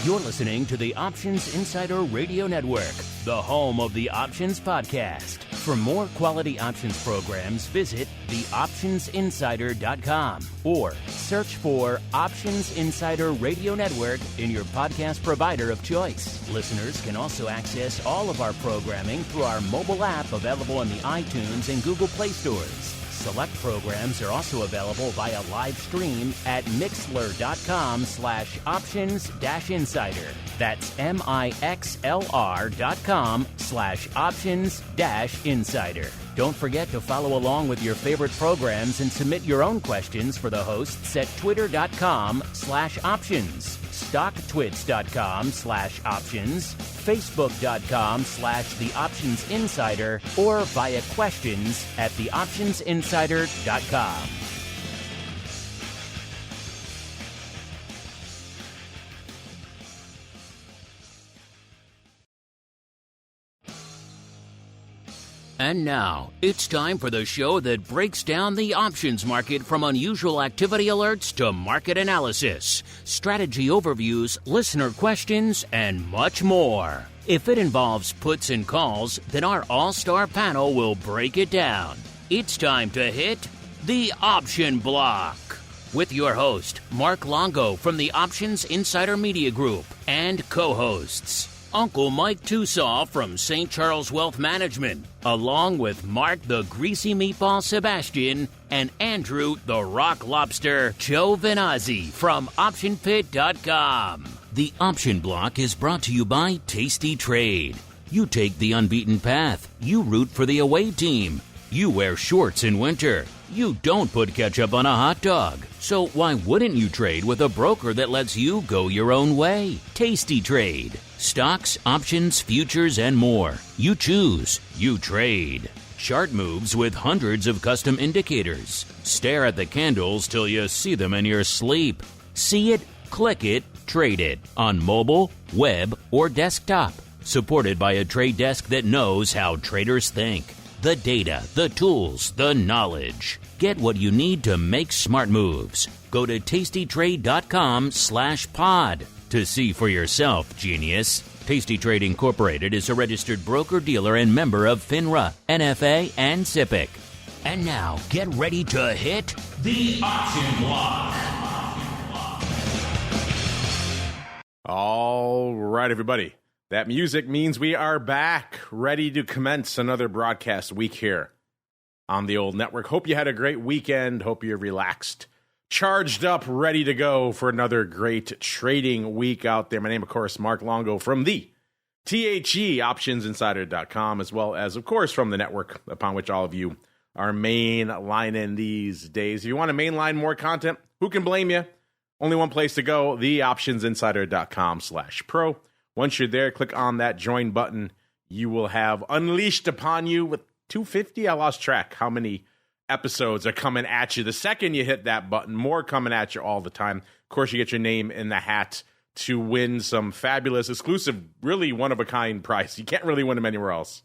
You're listening to the Options Insider Radio Network, the home of the Options Podcast. For more quality options programs, visit theoptionsinsider.com or search for Options Insider Radio Network in your podcast provider of choice. Listeners can also access all of our programming through our mobile app available in the iTunes and Google Play stores. Select programs are also available via live stream at mixlr.com/options-insider. That's mixlr.com/options-insider. Don't forget to follow along with your favorite programs and submit your own questions for the hosts at twitter.com/options, stocktwits.com/options, facebook.com/theoptionsinsider, or via questions at theoptionsinsider.com. And now, it's time for the show that breaks down the options market from unusual activity alerts to market analysis, strategy overviews, listener questions, and much more. If it involves puts and calls, then our all-star panel will break it down. It's time to hit the Option Block with your host, Mark Longo from the Options Insider Media Group, and co-hosts Uncle Mike TOSAW from St. Charles Wealth Management, along with Mark the Greasy Meatball Sebastian and Andrew the Rock Lobster Giovinazzi from OptionPit.com. The Option Block is brought to you by tastytrade. You take the unbeaten path. You root for the away team. You wear shorts in winter. You don't put ketchup on a hot dog. So why wouldn't you trade with a broker that lets you go your own way? tastytrade. Stocks, options, futures, and more. You choose. You trade. Chart moves with hundreds of custom indicators. Stare at the candles till you see them in your sleep. See it, click it, trade it on mobile, web, or desktop. Supported by a trade desk that knows how traders think. The data, the tools, the knowledge. Get what you need to make smart moves. Go to tastytrade.com/pod to see for yourself, genius. tastytrade Incorporated is a registered broker-dealer and member of FINRA, NFA, and SIPC. And now, get ready to hit the Option Block. All right, everybody. That music means we are back, ready to commence another broadcast week here on the old network. Hope you had a great weekend. Hope you're relaxed, charged up, ready to go for another great trading week out there. My name, of course, Mark Longo from the THE OptionsInsider.com, as well as, of course, from the network upon which all of you are mainlining these days. If you want to mainline more content, who can blame you? Only one place to go, theoptionsinsider.com/pro. Once you're there, click on that join button. You will have unleashed upon you with 250. I lost track how many episodes are coming at you. The second you hit that button, more coming at you all the time. Of course, you get your name in the hat to win some fabulous, exclusive, really one-of-a-kind prize. You can't really win them anywhere else.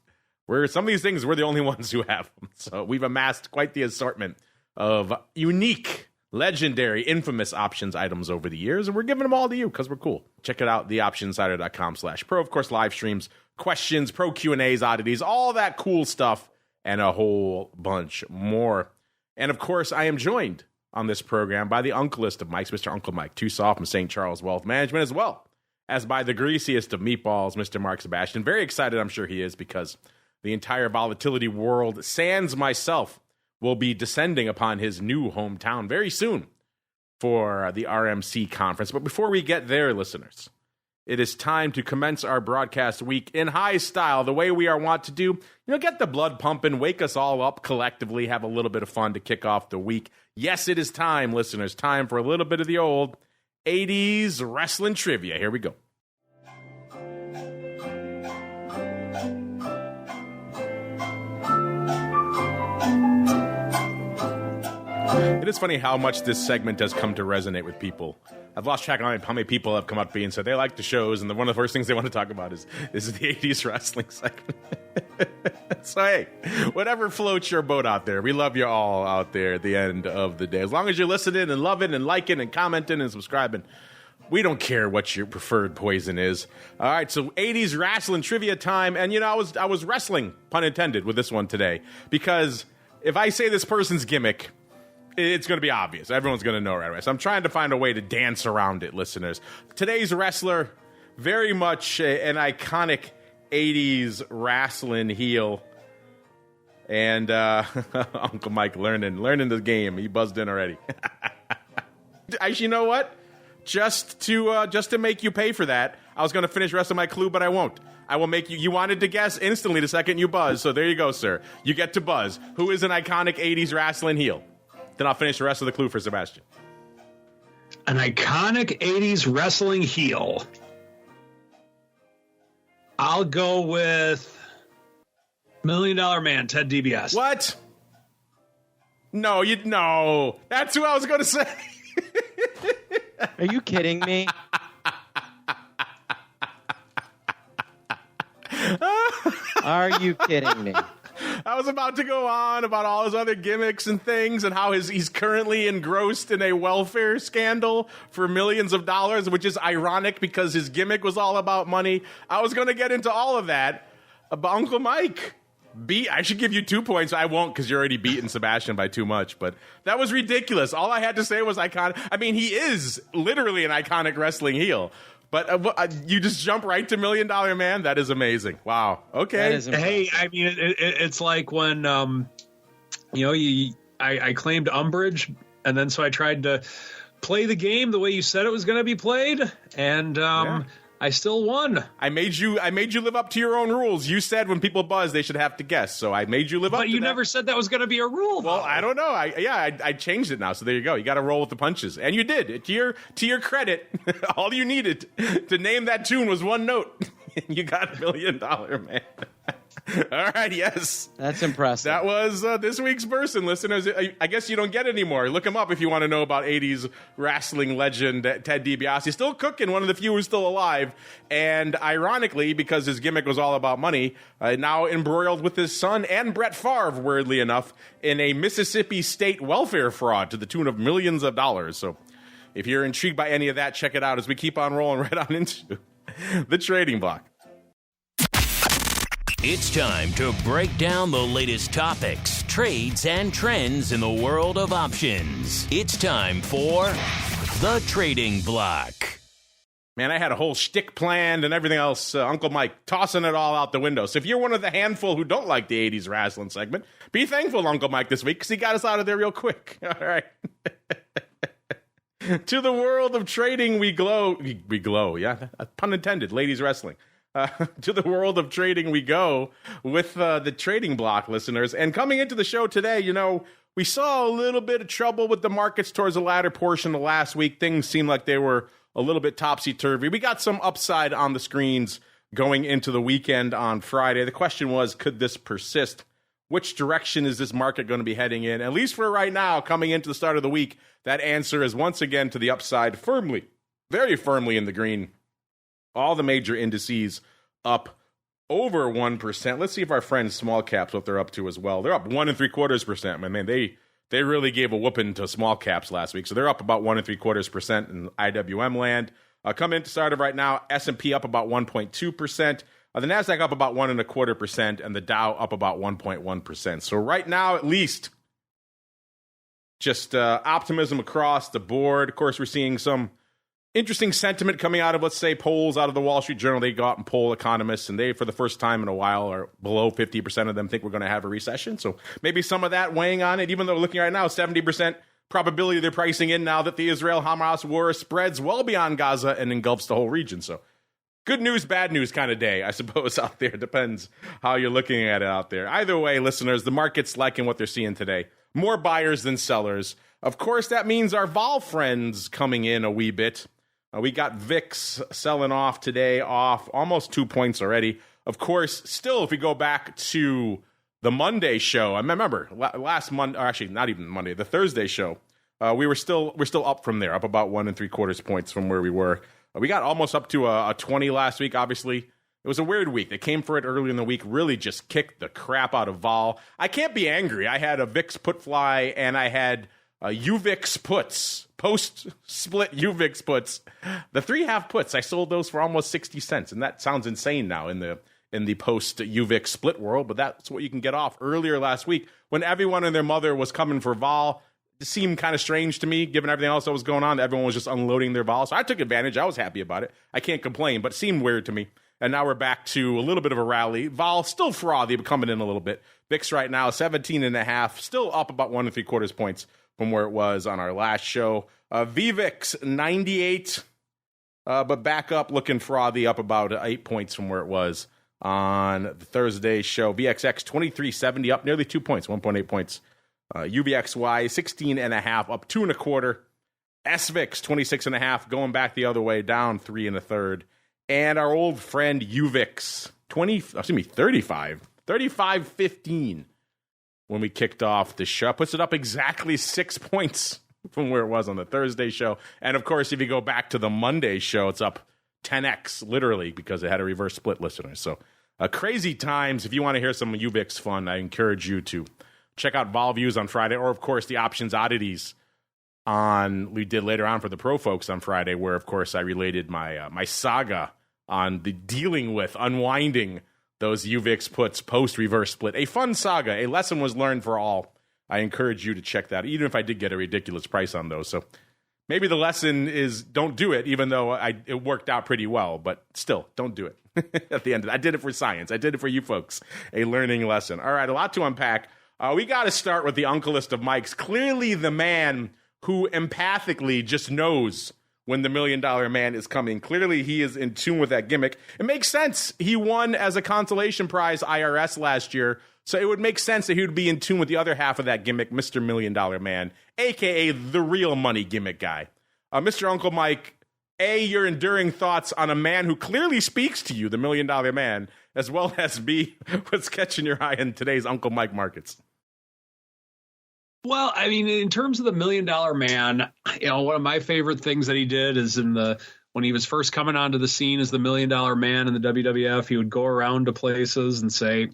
Some of these things, we're the only ones who have them. So we've amassed quite the assortment of unique, legendary, infamous options items over the years, and we're giving them all to you because we're cool. Check it out, theoptionsinsider.com/pro. Of course, live streams, questions, pro Q&As, oddities, all that cool stuff, and a whole bunch more. And of course, I am joined on this program by the uncleest of Mikes, Mr. Uncle Mike TOSAW from St. Charles Wealth Management, as well as by the greasiest of meatballs, Mr. Mark Sebastian. Very excited, I'm sure he is, because the entire volatility world, sans myself, will be descending upon his new hometown very soon for the RMC conference. But before we get there, listeners, it is time to commence our broadcast week in high style, the way we are wont to do. Get the blood pumping, wake us all up collectively, have a little bit of fun to kick off the week. Yes, it is time, listeners, time for a little bit of the old 80s wrestling trivia. Here we go. It is funny how much this segment has come to resonate with people. I've lost track of how many people have come up to me and said they like the shows, and one of the first things they want to talk about is the 80s wrestling segment. So, hey, whatever floats your boat out there, we love you all out there at the end of the day. As long as you're listening and loving and liking and commenting and subscribing, We don't care what your preferred poison is. All right, so 80s wrestling trivia time. And, I was wrestling, pun intended, with this one today. Because if I say this person's gimmick, it's going to be obvious. Everyone's going to know right away. So I'm trying to find a way to dance around it, listeners. Today's wrestler, very much an iconic 80s wrestling heel. And Uncle Mike learning the game. He buzzed in already. Actually, you know what? Just to make you pay for that, I was going to finish the rest of my clue, but I won't. I will make you wanted to guess instantly the second you buzz, so there you go, sir. You get to buzz. Who is an iconic 80s wrestling heel? Then I'll finish the rest of the clue for Sebastian. An iconic 80s wrestling heel. I'll go with $1 Million Man, Ted DiBiase. What? No, that's who I was going to say. Are you kidding me? Are you kidding me? I was about to go on about all his other gimmicks and things and how he's currently engrossed in a welfare scandal for millions of dollars, which is ironic because his gimmick was all about money. I was going to get into all of that. But Uncle Mike, I should give you 2 points. I won't because you're already beating Sebastian by too much. But that was ridiculous. All I had to say was iconic. I mean, he is literally an iconic wrestling heel. But you just jump right to $1 Million Man? That is amazing. Wow. Okay. Hey, I mean, it's like when, I claimed umbrage, and then so I tried to play the game the way you said it was going to be played, and I still won. I made you live up to your own rules. You said when people buzz, they should have to guess, so I made you live up to that. But you never said that was going to be a rule. Well, I don't know. I changed it now, so there you go. You got to roll with the punches, and you did. To your credit, all you needed to name that tune was one note. You got $1 Million Man. All right, yes. That's impressive. That was this week's person, listeners. I guess you don't get any more. Look him up if you want to know about 80s wrestling legend Ted DiBiase. He's still cooking, one of the few who's still alive. And ironically, because his gimmick was all about money, now embroiled with his son and Brett Favre, weirdly enough, in a Mississippi state welfare fraud to the tune of millions of dollars. So if you're intrigued by any of that, check it out as we keep on rolling right on into the trading block. It's time to break down the latest topics, trades, and trends in the world of options. It's time for the Trading Block. Man, I had a whole shtick planned and everything else. Uncle Mike tossing it all out the window. So if you're one of the handful who don't like the 80s wrestling segment, be thankful, Uncle Mike, this week, because he got us out of there real quick. All right. To the world of trading, we glow. We glow, yeah. Pun intended, ladies wrestling. To the world of trading we go with the Trading Block, listeners. And coming into the show today, we saw a little bit of trouble with the markets towards the latter portion of last week. Things seemed like they were a little bit topsy-turvy. We got some upside on the screens going into the weekend on Friday. The question was, could this persist? Which direction is this market going to be heading in? At least for right now, coming into the start of the week, that answer is once again to the upside, firmly, very firmly in the green. All the major indices up over 1%. Let's see if our friends small caps, what they're up to as well. They're up 1 3/4%. Man, they really gave a whooping to small caps last week. So they're up about 1 3/4% in IWM land. Coming into start of right now, S&P up about 1.2%. The NASDAQ up about 1 1/4%, and the Dow up about 1.1%. So right now, at least, just optimism across the board. Of course, we're seeing some interesting sentiment coming out of, let's say, polls out of the Wall Street Journal. They go out and poll economists, and they, for the first time in a while, are below 50% of them think we're going to have a recession. So maybe some of that weighing on it, even though looking right now, 70% probability they're pricing in now that the Israel-Hamas war spreads well beyond Gaza and engulfs the whole region. So good news, bad news kind of day, I suppose, out there. Depends how you're looking at it out there. Either way, listeners, the market's liking what they're seeing today. More buyers than sellers. Of course, that means our vol friends coming in a wee bit. We got VIX selling off today, off almost 2 points already. Of course, still, if we go back to the Monday show, I remember last Monday, or actually not even Monday, the Thursday show, we're still up from there, up about 1 3/4 points from where we were. We got almost up to a 20 last week. Obviously, it was a weird week. They came for it early in the week, really just kicked the crap out of vol. I can't be angry. I had a VIX put fly, and I had UVIX puts, post-split UVIX puts. The 3.5 puts, I sold those for almost 60 cents, and that sounds insane now in the post-UVIX split world, but that's what you can get off. Earlier last week, when everyone and their mother was coming for vol, it seemed kind of strange to me, given everything else that was going on. Everyone was just unloading their vol, so I took advantage. I was happy about it. I can't complain, but it seemed weird to me. And now we're back to a little bit of a rally. Vol still frothy, but coming in a little bit. VIX right now, 17.5, still up about 1 3/4 points from where it was on our last show. VVIX 98, but back up looking frothy, up about 8 points from where it was on the Thursday show. VXX 2370, up nearly 2 points, 1.8 points. UVXY 16.5, up 2 1/4. SVIX 26.5, going back the other way, down 3 1/3. And our old friend UVIX 35.15 when we kicked off the show, puts it up exactly 6 points from where it was on the Thursday show. And of course, if you go back to the Monday show, it's up 10x literally because it had a reverse split, listeners. So crazy times. If you want to hear some UVIX fun, I encourage you to check out Vol Views on Friday, or of course the Options Oddities we did later on for the pro folks on Friday, where of course I related my saga on the dealing with unwinding those UVIX puts post reverse split. A fun saga. A lesson was learned for all. I encourage you to check that, even if I did get a ridiculous price on those. So maybe the lesson is don't do it, even though it worked out pretty well. But still, don't do it. At the end of it, I did it for science. I did it for you folks. A learning lesson. All right, a lot to unpack. We got to start with the Uncleist of Mikes. Clearly the man who empathically just knows when the $1 Million Man is coming. Clearly, he is in tune with that gimmick. It makes sense. He won as a consolation prize IRS last year, so it would make sense that he would be in tune with the other half of that gimmick, Mr. $1 Million Man, a.k.a. the real money gimmick guy. Mr. Uncle Mike, A, your enduring thoughts on a man who clearly speaks to you, the $1 Million Man, as well as B, what's catching your eye in today's Uncle Mike markets? Well, I mean, in terms of the $1 Million Man, one of my favorite things that he did is when he was first coming onto the scene as the $1 Million Man in the WWF, he would go around to places and say,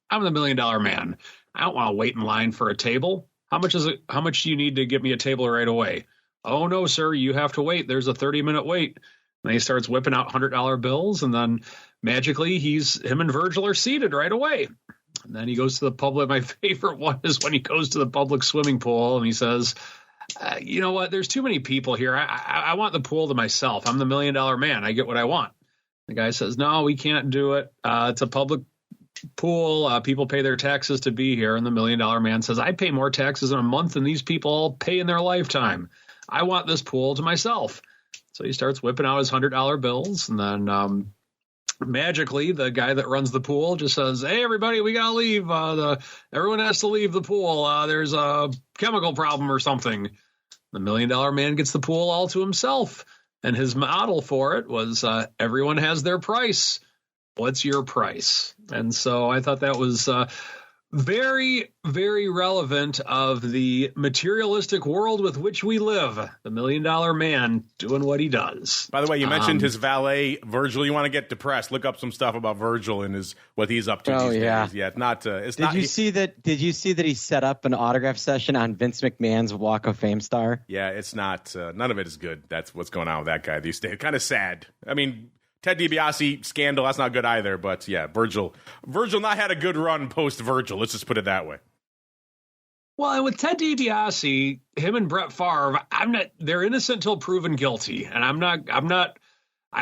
"I'm the $1 Million Man. I don't want to wait in line for a table. How much is it? How much do you need to get me a table right away?" "Oh no, sir, you have to wait. There's a 30-minute wait." And he starts whipping out $100 bills, and then magically him and Virgil are seated right away. And then he goes to the public. My favorite one is when he goes to the public swimming pool and he says, "You know what? There's too many people here. I want the pool to myself. I'm the $1 Million Man. I get what I want." The guy says, "No, we can't do it. It's a public pool. People pay their taxes to be here." And the $1 Million Man says, "I pay more taxes in a month than these people all pay in their lifetime. I want this pool to myself." So he starts whipping out his $100 bills, and then magically, the guy that runs the pool just says, "Hey, everybody, we got to leave. Everyone has to leave the pool. There's a chemical problem or something." The $1 Million Man gets the pool all to himself. And his model for it was everyone has their price. What's your price? And so I thought that was very, very relevant of the materialistic world with which we live. The $1 Million Man doing what he does. By the way, you mentioned his valet, Virgil. You want to get depressed? Look up some stuff about Virgil and what he's up to these days. Yeah, Did you see that he set up an autograph session on Vince McMahon's Walk of Fame star? Yeah, it's not. None of it is good. That's what's going on with that guy these days. Kind of sad. I mean, Ted DiBiase scandal, that's not good either. But yeah, Virgil not had a good run post Virgil. Let's just put it that way. Well, and with Ted DiBiase, him and Brett Favre, they're innocent till proven guilty. And I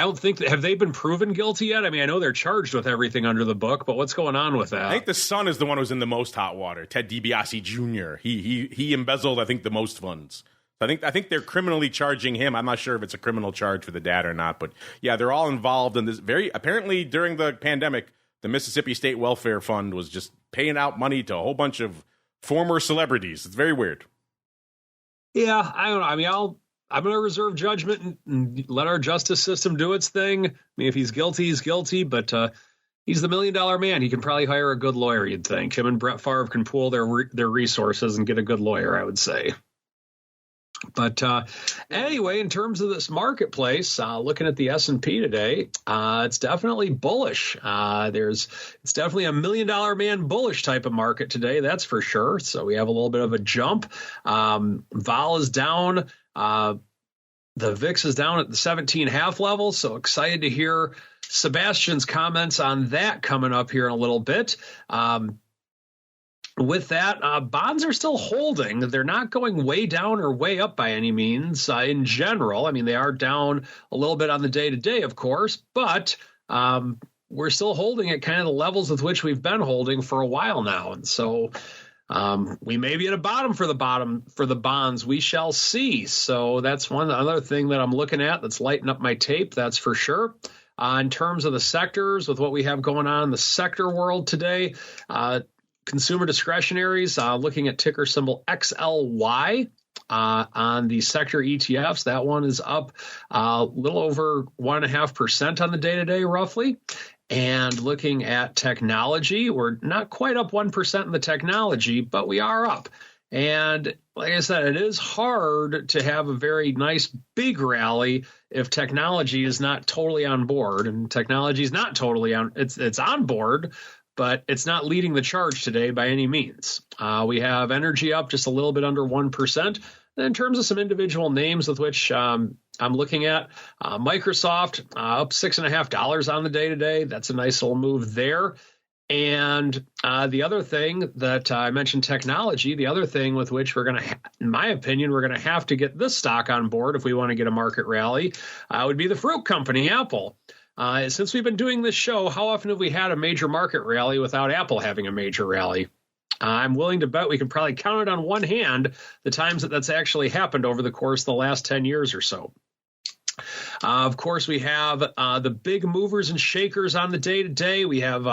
don't think have they been proven guilty yet? I mean, I know they're charged with everything under the book, but what's going on with that? I think the son is the one who's in the most hot water. Ted DiBiase Jr. He embezzled, I think, the most funds. I think they're criminally charging him. I'm not sure if it's a criminal charge for the dad or not, but yeah, they're all involved in this. Apparently during the pandemic, the Mississippi State Welfare Fund was just paying out money to a whole bunch of former celebrities. It's very weird. Yeah, I don't know. I mean, I'm going to reserve judgment and let our justice system do its thing. I mean, if he's guilty, he's guilty, but he's the $1 Million Man. He can probably hire a good lawyer, you'd think. Him and Brett Favre can pool their resources and get a good lawyer, I would say. But anyway, in terms of this marketplace, looking at the S&P today, it's definitely bullish. It's definitely a $1 million man bullish type of market today, that's for sure. So we have a little bit of a jump. Vol is down. The VIX is down at the 17.5 level. So excited to hear Sebastian's comments on that coming up here in a little bit. With that, bonds are still holding. They're not going way down or way up by any means in general. I mean, they are down a little bit on the day-to-day, of course, but we're still holding at kind of the levels with which we've been holding for a while now. And so we may be at a bottom for the bonds. We shall see. So that's one other thing that I'm looking at that's lighting up my tape, that's for sure. In terms of the sectors, with what we have going on in the sector world today, consumer discretionaries, looking at ticker symbol XLY on the sector ETFs. That one is up a little over 1.5% on the day-to-day, roughly. And looking at technology, we're not quite up 1% in the technology, but we are up. And like I said, it is hard to have a very nice big rally if technology is not totally on board. And technology is not totally on, it's on board, but it's not leading the charge today by any means. We have energy up just a little bit under 1%. And in terms of some individual names with which I'm looking at, Microsoft up $6.50 on the day today. That's a nice little move there. And the other thing that I mentioned technology, the other thing with which we're going to, in my opinion, we're going to have to get this stock on board if we want to get a market rally, would be the fruit company, Apple. Since we've been doing this show, how often have we had a major market rally without Apple having a major rally? I'm willing to bet we can probably count it on one hand the times that's actually happened over the course of the last 10 years or so. Of course, we have the big movers and shakers on the day-to-day. We have,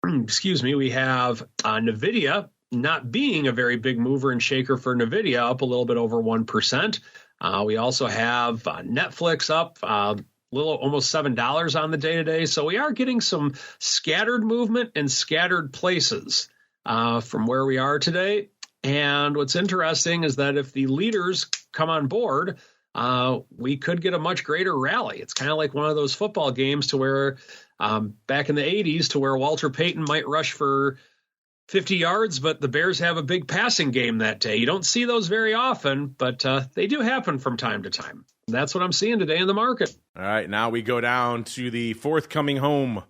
we have NVDA not being a very big mover and shaker for NVIDIA, up a little bit over 1%. We also have Netflix up little almost $7 on the day-to-day. So we are getting some scattered movement in scattered places from where we are today. And what's interesting is that if the leaders come on board, we could get a much greater rally. It's kind of like one of those football games to where back in the 80s to where Walter Payton might rush for 50 yards, but the Bears have a big passing game that day. You don't see those very often, but they do happen from time to time. That's what I'm seeing today in the market. All right, now we go down to the forthcoming home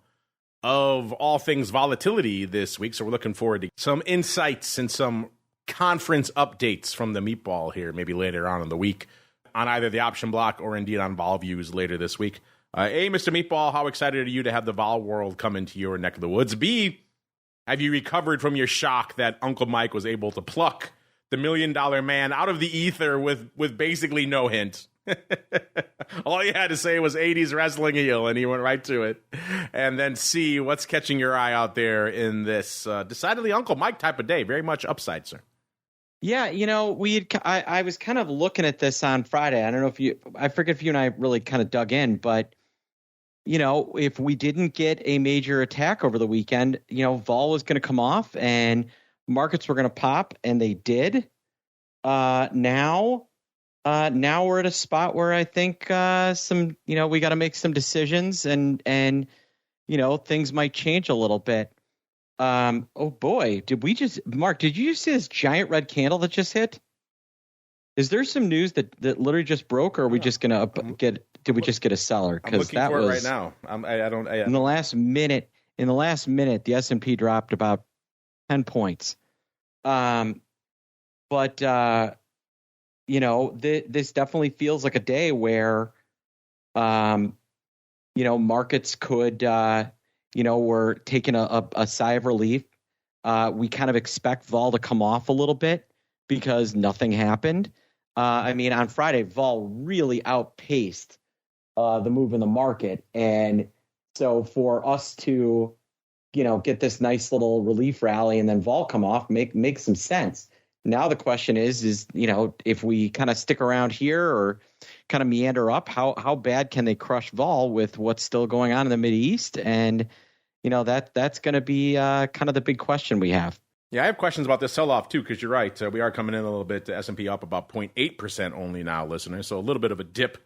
of all things volatility this week. So we're looking forward to some insights and some conference updates from the Meatball here, maybe later on in the week, on either the option block or indeed on vol views later this week. A, Mr. Meatball, how excited are you to have the vol world come into your neck of the woods? B, have you recovered from your shock that Uncle Mike was able to pluck the $1 million man out of the ether with basically no hint? All he had to say was 80s wrestling heel, and he went right to it. And then C, what's catching your eye out there in this decidedly Uncle Mike type of day? Very much upside, sir. Yeah, I was kind of looking at this on Friday. I don't know I forget if you and I really kind of dug in, but if we didn't get a major attack over the weekend, vol was going to come off and markets were going to pop, and they did. Now we're at a spot where I think we got to make some decisions and things might change a little bit. Oh boy, Mark, did you see this giant red candle that just hit? Is there some news that literally just broke, or are we just gonna did we just get a seller? Because that was right now. In the last minute, the S&P dropped about 10 points. This definitely feels like a day where, markets could, we're taking a sigh of relief. We kind of expect vol to come off a little bit because nothing happened. On Friday, vol really outpaced the move in the market. And so for us to, get this nice little relief rally and then vol come off, make some sense. Now the question is, if we kind of stick around here or kind of meander up, how bad can they crush vol with what's still going on in the Mideast? And, that's going to be kind of the big question we have. Yeah, I have questions about this sell-off, too, because you're right. We are coming in a little bit. S&P up about 0.8% only now, listeners. So a little bit of a dip.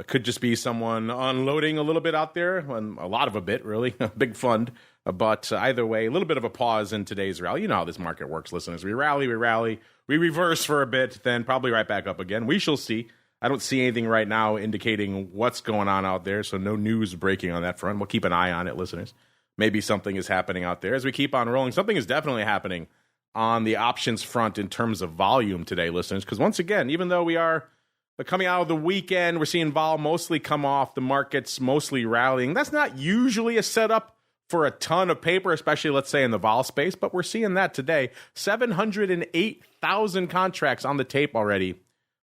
Could just be someone unloading a little bit out there. A lot of a bit, really. A big fund. But either way, a little bit of a pause in today's rally. You know how this market works, listeners. We rally, we reverse for a bit, then probably right back up again. We shall see. I don't see anything right now indicating what's going on out there, so no news breaking on that front. We'll keep an eye on it, listeners. Maybe something is happening out there. As we keep on rolling, something is definitely happening on the options front in terms of volume today, listeners, because once again, even though we are coming out of the weekend, we're seeing vol mostly come off, the market's mostly rallying. That's not usually a setup for a ton of paper, especially, let's say, in the vol space, but we're seeing that today. 708,000 contracts on the tape already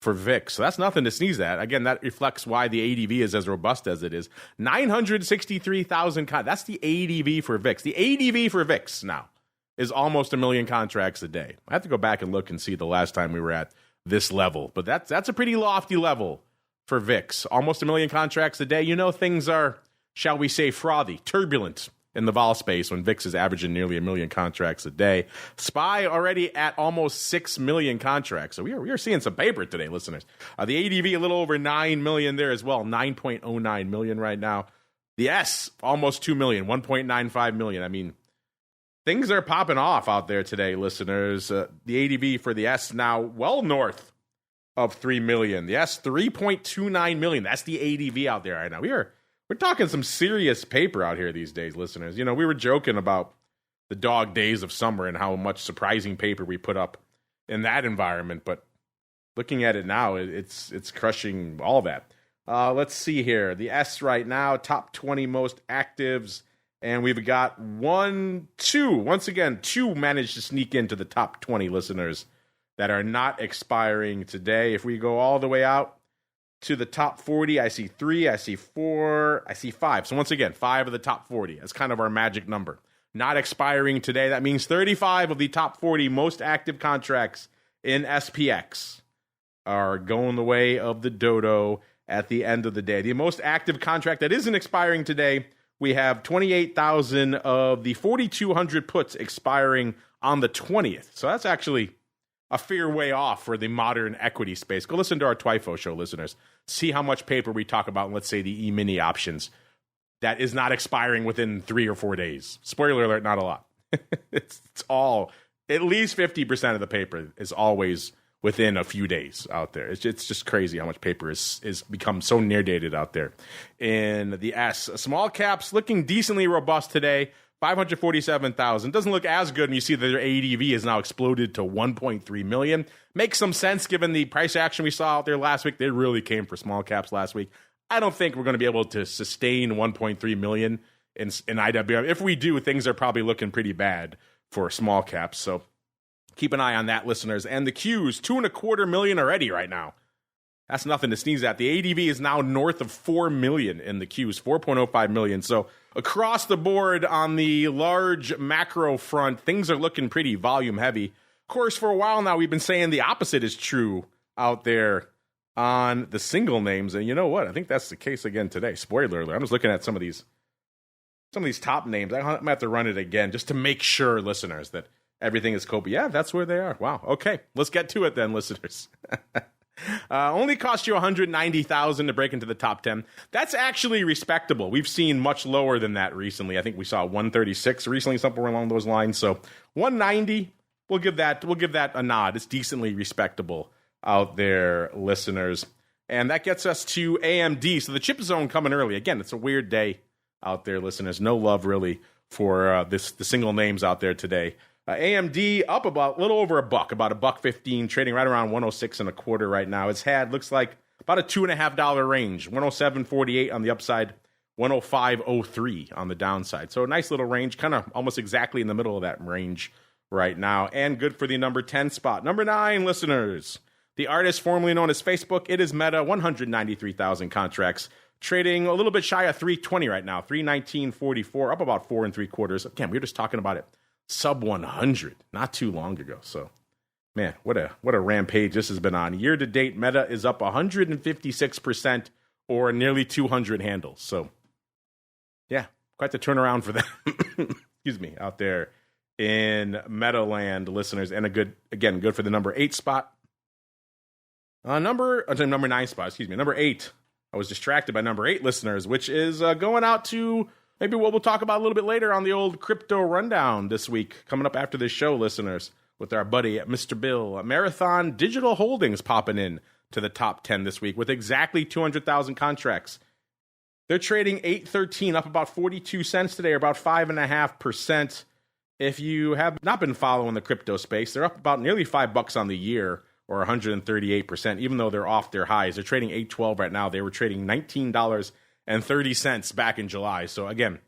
for VIX. So that's nothing to sneeze at. Again, that reflects why the ADV is as robust as it is. 963,000. That's the ADV for VIX. The ADV for VIX now is almost 1 million contracts a day. I have to go back and look and see the last time we were at this level. But that's a pretty lofty level for VIX. Almost 1 million contracts a day. You know, things are, shall we say, frothy, turbulent in the vol space when VIX is averaging nearly 1 million contracts a day. SPY already at almost 6 million contracts. So we are seeing some paper today, listeners. The ADV a little over 9 million there as well, 9.09 million right now. The S, almost 2 million, 1.95 million. I mean, things are popping off out there today, listeners. The ADV for the S now well north of 3 million. The S, 3.29 million. That's the ADV out there right now. We're talking some serious paper out here these days, listeners. You know, we were joking about the dog days of summer and how much surprising paper we put up in that environment, but looking at it now, it's crushing all that. Let's see here. The S right now, top 20 most actives, and we've got two managed to sneak into the top 20, listeners, that are not expiring today. If we go all the way out to the top 40, I see 3, I see 4, I see 5. So once again, 5 of the top 40. That's kind of our magic number. Not expiring today. That means 35 of the top 40 most active contracts in SPX are going the way of the dodo at the end of the day. The most active contract that isn't expiring today, we have 28,000 of the 4,200 puts expiring on the 20th. So that's actually a fair way off for the modern equity space. Go listen to our TWIFO show, listeners. See how much paper we talk about in, let's say, the E-mini options that is not expiring within 3 or 4 days. Spoiler alert, not a lot. It's all, at least 50% of the paper is always within a few days out there. It's just crazy how much paper is become so near dated out there. In the S, small caps looking decently robust today. 547,000. Doesn't look as good when you see that their ADV has now exploded to 1.3 million. Makes some sense given the price action we saw out there last week. They really came for small caps last week. I don't think we're going to be able to sustain 1.3 million in IWM. If we do, things are probably looking pretty bad for small caps. So keep an eye on that, listeners. And the Qs, 2.25 million already right now. That's nothing to sneeze at. The ADV is now north of 4 million in the Qs, 4.05 million. So across the board on the large macro front, things are looking pretty volume heavy. Of course, for a while now, we've been saying the opposite is true out there on the single names. And you know what? I think that's the case again today. Spoiler alert. I'm just looking at some of these top names. I might have to run it again just to make sure, listeners, that everything is copied. Yeah, that's where they are. Wow. Okay. Let's get to it then, listeners. Only cost you $190,000 to break into the top 10. That's actually respectable. We've seen much lower than that recently. I think we saw 136 recently, somewhere along those lines. So 190, we'll give that a nod. It's decently respectable out there, listeners. And that gets us to AMD. So the chip zone coming early. Again, it's a weird day out there, listeners. No love really for the single names out there today. AMD up about a little over $1, about $1.15, trading right around 106.25 right now. It's had, looks like, about a $2.50 range, 107.48 on the upside, 105.03 on the downside. So a nice little range, kind of almost exactly in the middle of that range right now, and good for the number 10 spot. Number 9, listeners, the artist formerly known as Facebook. It is Meta, 193,000 contracts, trading a little bit shy of 320 right now, 319.44, up about 4 3/4. Again, we were just talking about it. Sub 100 not too long ago. So, man, what a rampage this has been on. Year to date, Meta is up 156% or nearly 200 handles. So, yeah, quite the turnaround for them. Excuse me, out there in Meadowland, listeners, and good for the number 8 spot. Number 9 spot, excuse me. Number 8. I was distracted by number 8, listeners, which is going out to maybe what we'll talk about a little bit later on the old crypto rundown this week, coming up after this show, listeners, with our buddy Mr. Bill. Marathon Digital Holdings popping in to the top 10 this week with exactly 200,000 contracts. They're trading 8.13, up about 42 cents today, or about 5.5%. If you have not been following the crypto space, they're up about nearly $5 on the year, or 138%, even though they're off their highs. They're trading 8.12 right now. They were trading $19.30 back in July. So again,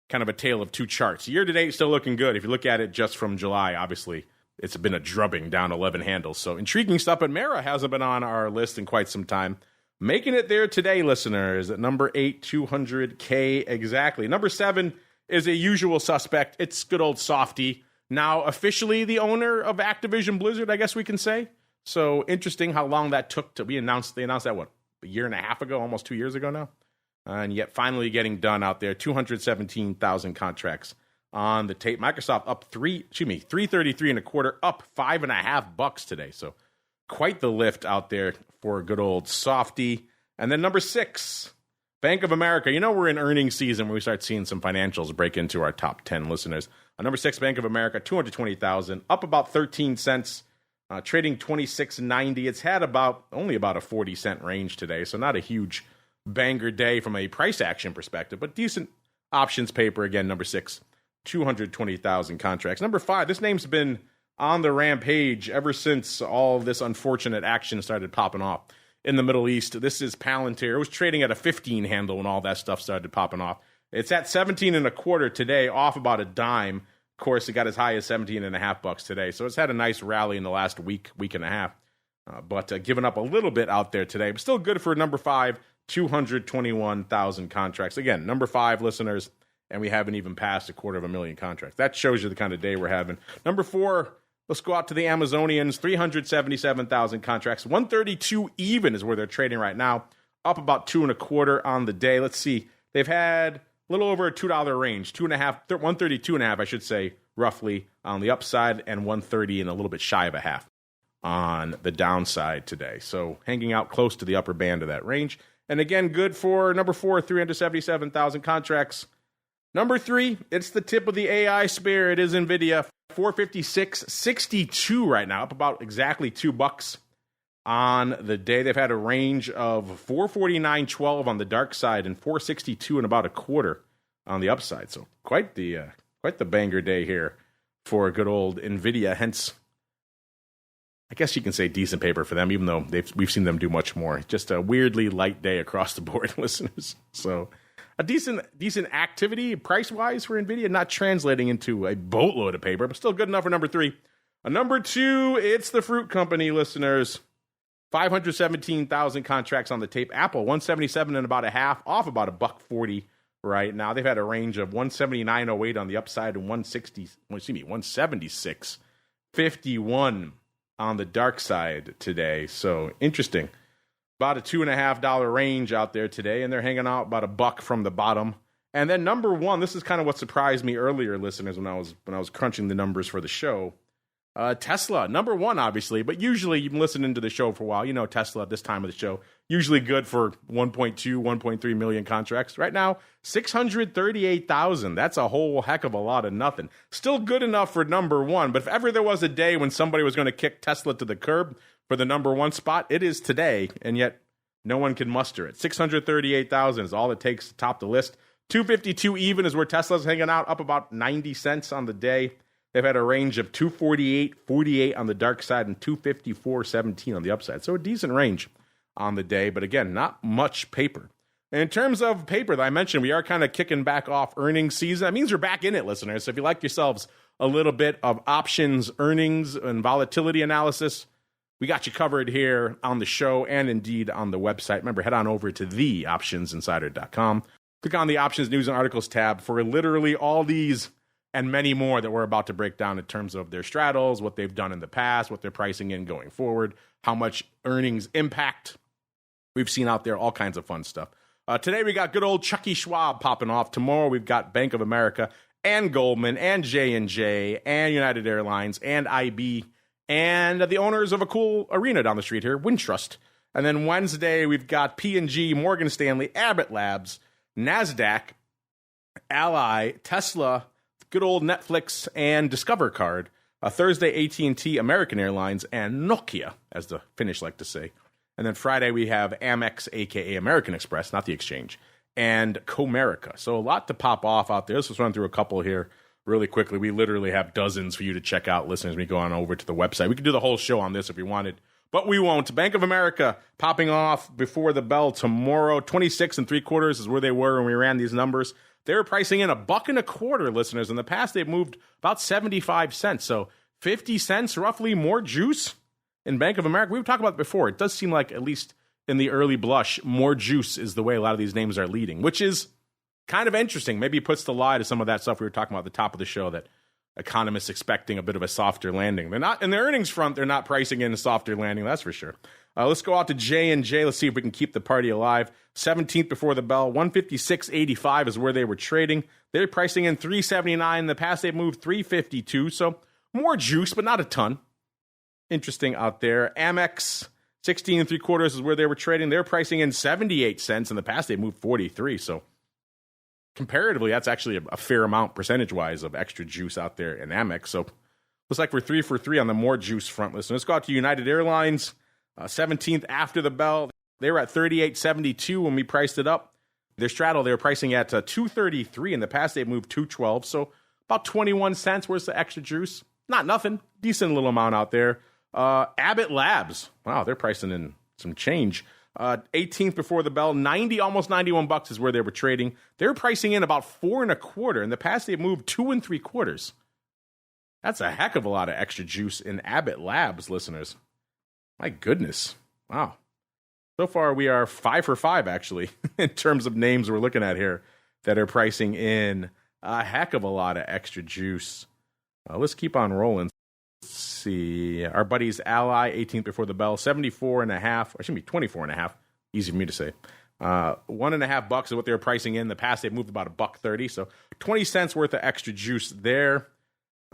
kind of a tale of two charts. Year to date, still looking good. If you look at it just from July, obviously, it's been a drubbing, down 11 handles. So intriguing stuff, but Mara hasn't been on our list in quite some time. Making it there today, listeners, at number 8, 200K exactly. Number 7 is a usual suspect. It's good old Softy, now officially the owner of Activision Blizzard, I guess we can say. So interesting how long that took to be announced. They announced that, a year and a half ago, almost 2 years ago now? And yet finally getting done out there. 217,000 contracts on the tape. Microsoft up 333 and a quarter, up $5.50 today. So quite the lift out there for good old Softy. And then number 6, Bank of America. You know we're in earnings season when we start seeing some financials break into our top 10 listeners. Number 6, Bank of America, 220,000, up about 13 cents, trading 26.90. It's had only about a 40-cent range today, so not a huge banger day from a price action perspective, but decent options paper. Again, number 6, 220,000 contracts. Number 5, this name's been on the rampage ever since all this unfortunate action started popping off in the Middle East. This is Palantir. It was trading at a 15 handle when all that stuff started popping off. It's at 17 and a quarter today, off about a dime. Of course, it got as high as 17 and a half bucks today. So it's had a nice rally in the last week and a half, but giving up a little bit out there today, but still good for number 5, 221,000 contracts. Again, number 5, listeners, and we haven't even passed 250,000 contracts. That shows you the kind of day we're having. Number 4, let's go out to the Amazonians, 377,000 contracts. 132 even is where they're trading right now, up about 2.25 on the day. Let's see. They've had a little over a $2 range, 132.5, I should say, roughly on the upside, and 130 and a little bit shy of a half on the downside today. So hanging out close to the upper band of that range. And again, good for number 4, 377,000 contracts. Number 3, it's the tip of the AI spear. It is NVIDIA, 456.62 right now, up about exactly $2 on the day. They've had a range of 449.12 on the dark side and 462 and about a quarter on the upside. So quite the banger day here for good old NVIDIA. Hence, I guess you can say decent paper for them, even though we've seen them do much more. Just a weirdly light day across the board, listeners. So a decent activity price-wise for NVIDIA, not translating into a boatload of paper, but still good enough for number 3. Number 2, it's the fruit company, listeners. 517,000 contracts on the tape. Apple, 177 and about a half, off about $1.40 right now. They've had a range of 179.08 on the upside and 176.51 on the dark side today. So interesting. About a $2.50 range out there today, and they're hanging out about $1 from the bottom. And then number 1, this is kind of what surprised me earlier, listeners, when I was crunching the numbers for the show. Tesla, number 1, obviously, but usually you've been listening to the show for a while. You know Tesla at this time of the show, usually good for 1.2, 1.3 million contracts. Right now, 638,000. That's a whole heck of a lot of nothing. Still good enough for number 1, but if ever there was a day when somebody was going to kick Tesla to the curb for the number 1 spot, it is today, and yet no one can muster it. 638,000 is all it takes to top the list. 252 even is where Tesla's hanging out, up about 90 cents on the day. They've had a range of 248.48 on the dark side and 254.17 on the upside. So a decent range on the day, but again, not much paper. And in terms of paper that I mentioned, we are kind of kicking back off earnings season. That means you're back in it, listeners. So if you like yourselves a little bit of options, earnings, and volatility analysis, we got you covered here on the show and indeed on the website. Remember, head on over to theoptionsinsider.com. Click on the Options, News, and Articles tab for literally all these and many more that we're about to break down in terms of their straddles, what they've done in the past, what they're pricing in going forward, how much earnings impact we've seen out there, all kinds of fun stuff. Today we got good old Chucky Schwab popping off. Tomorrow we've got Bank of America. and Goldman and J&J and United Airlines and IB and the owners of a cool arena down the street here, Wintrust. And then Wednesday, we've got P&G, Morgan Stanley, Abbott Labs, NASDAQ, Ally, Tesla, good old Netflix, and Discover Card. Thursday, AT&T, American Airlines, and Nokia, as the Finnish like to say. And then Friday, we have Amex, a.k.a. American Express, not the exchange, and Comerica. So a lot to pop off out there. Let's run through a couple here really quickly. We literally have dozens for you to check out, listeners, when we go on over to the website. We could do the whole show on this if we wanted, but we won't. Bank of America popping off before the bell tomorrow. 26 3/4 is where they were when we ran these numbers. They're pricing in $1.25, listeners. In the past, they've moved about 75 cents. So 50 cents, roughly, more juice in Bank of America. We've talked about it before. It does seem like, at least in the early blush, more juice is the way a lot of these names are leading, which is kind of interesting. Maybe it puts the lie to some of that stuff we were talking about at the top of the show, that economists expecting a bit of a softer landing. They're not, in the earnings front, they're not pricing in a softer landing, that's for sure. Let's go out to J&J. Let's see if we can keep the party alive. 17th before the bell. 156.85 is where they were trading. They're pricing in 379. In the past, they've moved 352. So more juice, but not a ton. Interesting out there. Amex, 16 3/4 is where they were trading. They're pricing in 78 cents. In the past, they moved 43. So comparatively, that's actually a fair amount percentage-wise of extra juice out there in Amex. So looks like we're 3 for 3 on the more juice front. Listen, let's go out to United Airlines. 17th after the bell. They were at 38.72 when we priced it up. Their straddle, they were pricing at 233. In the past, they've moved 212. So about 21 cents worth of extra juice. Not nothing. Decent little amount out there. Abbott Labs. Wow, they're pricing in some change. 18th before the bell. 90, almost $91 is where they were trading. They're pricing in about 4 1/4. In the past, they've moved 2 3/4. That's a heck of a lot of extra juice in Abbott Labs, listeners. My goodness. Wow. So far, we are 5 for 5, actually, in terms of names we're looking at here that are pricing in a heck of a lot of extra juice. Let's keep on rolling. Let's see. Our buddies Ally, 18th before the bell, 74.5, or it should be 24.5. Easy for me to say. $1.50 is what they were pricing in. The past, they've moved about $1.30, so 20 cents worth of extra juice there.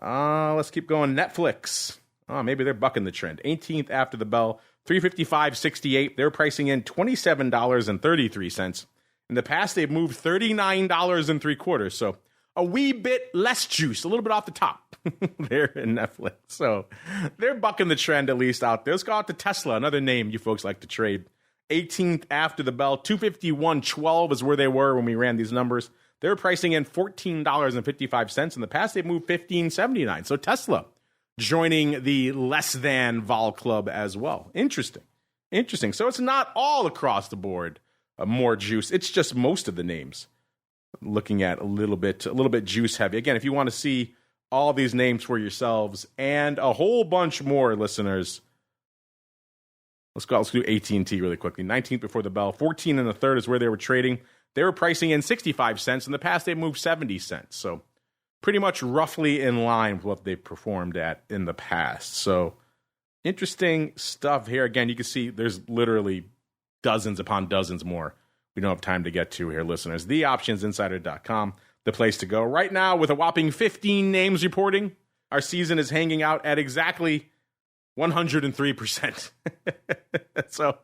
Let's keep going. Netflix. Oh, maybe they're bucking the trend. 18th after the bell, 355.68. They're pricing in $27.33. In the past, they've moved $39 3/4. So a wee bit less juice, a little bit off the top there in Netflix. So they're bucking the trend, at least out there. Let's go out to Tesla, another name you folks like to trade. 18th after the bell, 251.12 is where they were when we ran these numbers. They're pricing in $14.55. In the past, they've moved $15.79. So Tesla joining the less than vol club as well. Interesting. So it's not all across the board more juice. It's just most of the names looking at a little bit juice heavy. Again, if you want to see all these names for yourselves and a whole bunch more, listeners, let's do AT&T really quickly. 19th before the bell, 14 1/3 is where they were trading. They were pricing in 65 cents. In the past, they moved 70 cents. So pretty much roughly in line with what they've performed at in the past. So interesting stuff here. Again, you can see there's literally dozens upon dozens more we don't have time to get to here, listeners. TheOptionsInsider.com, the place to go. Right now, with a whopping 15 names reporting, our season is hanging out at exactly 103%. So,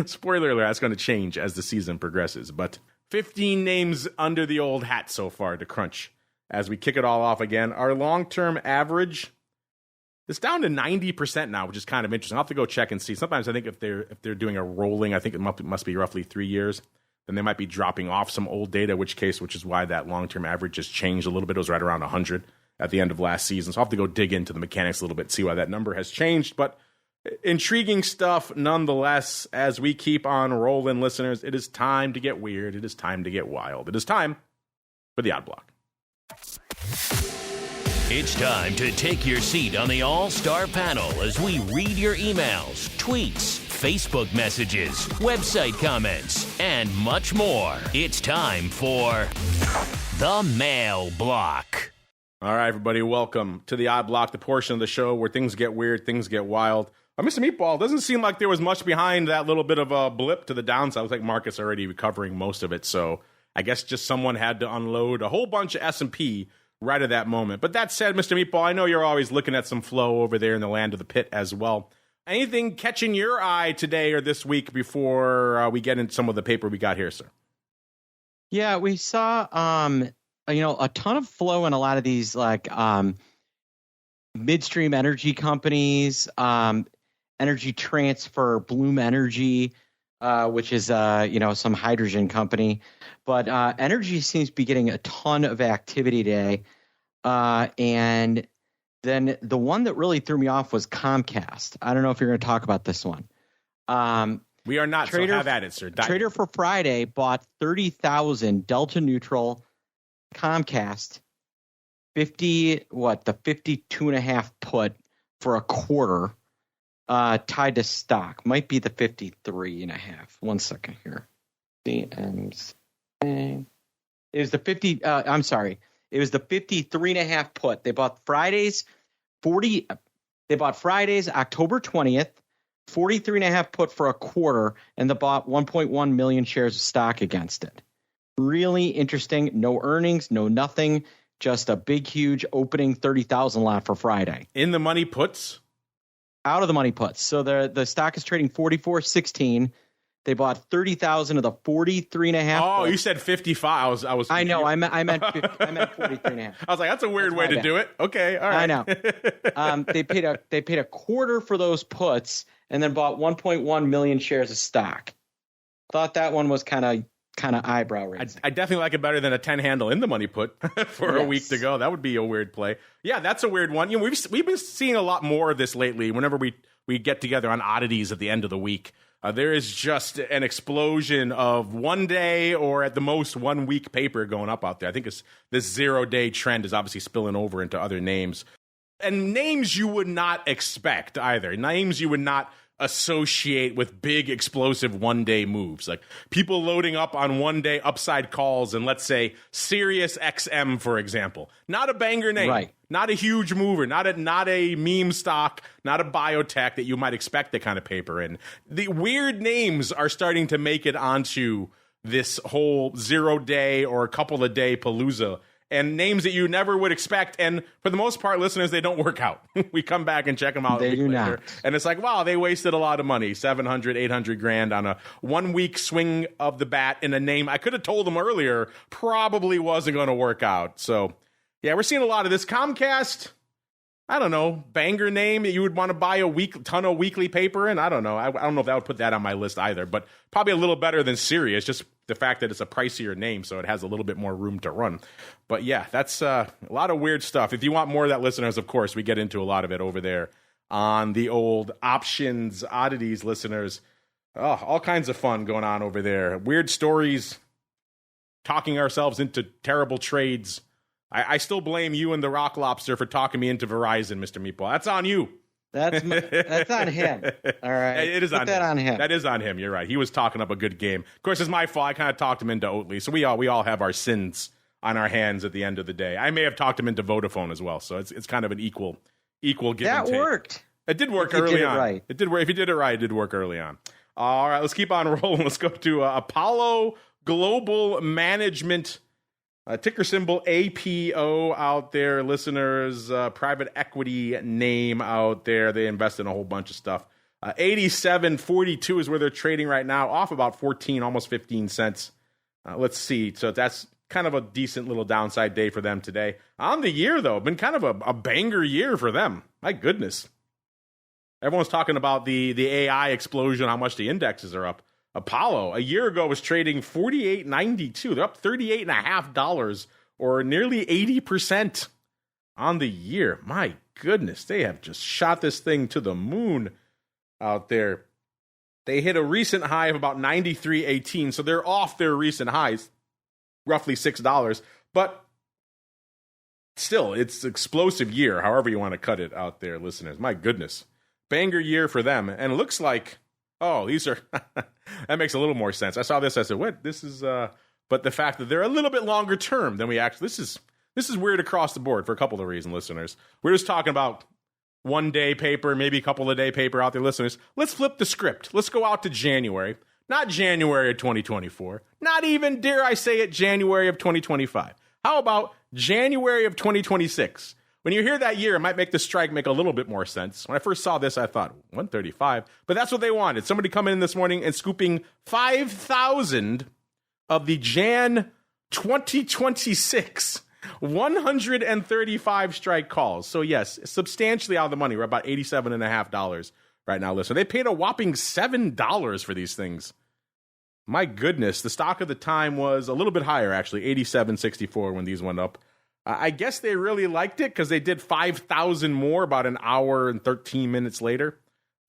spoiler alert, that's going to change as the season progresses. But 15 names under the old hat so far to crunch as we kick it all off again. Our long-term average is down to 90% now, which is kind of interesting. I'll have to go check and see. Sometimes I think if they're doing a rolling, I think it must be roughly 3 years. Then they might be dropping off some old data, which is why that long-term average has changed a little bit. It was right around 100 at the end of last season. So I'll have to go dig into the mechanics a little bit, see why that number has changed. But intriguing stuff nonetheless as we keep on rolling, listeners. It is time to get weird. It is time to get wild. It is time for the Odd Block. It's time to take your seat on the All-Star panel as we read your emails, tweets, Facebook messages, website comments, and much more. It's time for the Mail Block. All right, everybody, welcome to the Odd Block, the portion of the show where things get weird, things get wild. Mr. Meatball, doesn't seem like there was much behind that little bit of a blip to the downside. It looks like market's already recovering most of it, so I guess just someone had to unload a whole bunch of S&P right at that moment. But that said, Mr. Meatball, I know you're always looking at some flow over there in the land of the pit as well. Anything catching your eye today or this week before we get into some of the paper we got here, sir? Yeah, we saw, a ton of flow in a lot of these midstream energy companies, energy transfer, Bloom Energy, which is, some hydrogen company. But energy seems to be getting a ton of activity today. And then the one that really threw me off was Comcast. I don't know if you're going to talk about this one. We are not, so have at it, sir. Trader for Friday bought 30,000 Delta Neutral Comcast, the 52.5 put for a quarter, tied to stock. Might be the 53.5. 1 second here. CMCSA. It was the 50. I'm sorry. It was the 53.5 put. They bought Fridays October 20th, 43.5 put for a quarter, and they bought 1.1 million shares of stock against it. Really interesting. No earnings, no nothing. Just a big, huge opening 30,000 lot for Friday. In the money puts? Out of the money puts. So the stock is trading 44.16. They bought 30,000 of the 43.5. Oh, you said 55. I know. I meant 43.5. I was like, that's a weird way to do it. Okay, all right. I know. They paid a quarter for those puts and then bought 1.1 million shares of stock. Thought that one was kind of eyebrow raising. I definitely like it better than a 10 handle in the money put for a week to go. That would be a weird play. Yeah, that's a weird one. We've been seeing a lot more of this lately. Whenever we get together on oddities at the end of the week. There is just an explosion of 1 day or at the most 1 week paper going up out there. I think this 0-day trend is obviously spilling over into other names. And names you would not expect either. Names you would not associate with big explosive 1-day moves. Like people loading up on 1-day upside calls and let's say Sirius XM, for example. Not a banger name. Right. Not a huge mover, not a meme stock, not a biotech that you might expect that kind of paper in. The weird names are starting to make it onto this whole 0-day or a couple of day palooza, and names that you never would expect. And for the most part, listeners, they don't work out. We come back and check them out. They do not. And it's like, wow, they wasted a lot of money, 700, 800 grand on a 1 week swing of the bat in a name I could have told them earlier probably wasn't going to work out. So yeah, we're seeing a lot of this. Comcast, I don't know, banger name that you would want to buy a ton of weekly paper in. I don't know. I don't know if that would put that on my list either, but probably a little better than Sirius, just the fact that it's a pricier name, so it has a little bit more room to run. But yeah, that's a lot of weird stuff. If you want more of that, listeners, of course, we get into a lot of it over there on the old Options Oddities, listeners. Oh, all kinds of fun going on over there. Weird stories, talking ourselves into terrible trades. I still blame you and the Rock Lobster for talking me into Verizon, Mr. Meatball. That's on you. That's on him. All right. It is on him. That is on him. You're right. He was talking up a good game. Of course, it's my fault. I kind of talked him into Oatly. So we all have our sins on our hands at the end of the day. I may have talked him into Vodafone as well. So it's kind of an equal give and take. That worked. It did work early on. Right. It did work. If you did it right, it did work early on. All right, let's keep on rolling. Let's go to Apollo Global Management. Ticker symbol APO out there, listeners. Private equity name out there. They invest in a whole bunch of stuff. 87.42 is where they're trading right now, off about 14, almost 15 cents. Let's see. So that's kind of a decent little downside day for them today. On the year, though, been kind of a banger year for them. My goodness. Everyone's talking about the AI explosion, how much the indexes are up. Apollo, a year ago, was trading $48.92. They're up $38.50 or nearly 80% on the year. My goodness, they have just shot this thing to the moon out there. They hit a recent high of about 93.18, so they're off their recent highs, roughly $6. But still, it's an explosive year, however you want to cut it out there, listeners. My goodness. Banger year for them. And it looks like, oh, these are, that makes a little more sense. I saw this, I said, what? This is, but the fact that they're a little bit longer term than we actually, this is weird across the board for a couple of reasons, listeners. We're just talking about 1 day paper, maybe a couple of day paper out there, listeners. Let's flip the script. Let's go out to January, not January of 2024, not even, dare I say it, January of 2025. How How about January of 2026? When you hear that year, it might make the strike make a little bit more sense. When I first saw this, I thought 135, but that's what they wanted. Somebody coming in this morning and scooping 5,000 of the Jan 2026 135 strike calls. So yes, substantially out of the money. We're about $87.50 right now, listener. They paid a whopping $7 for these things. My goodness, the stock of the time was a little bit higher, actually, $87.64 when these went up. I guess they really liked it because they did 5,000 more about an hour and 13 minutes later.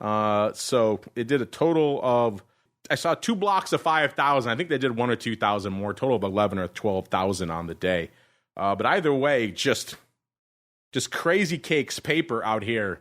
So it did a total of, I saw 2 blocks of 5,000. I think they did 1,000 or 2,000 more, total of 11 or 12,000 on the day. But either way, just crazy cakes paper out here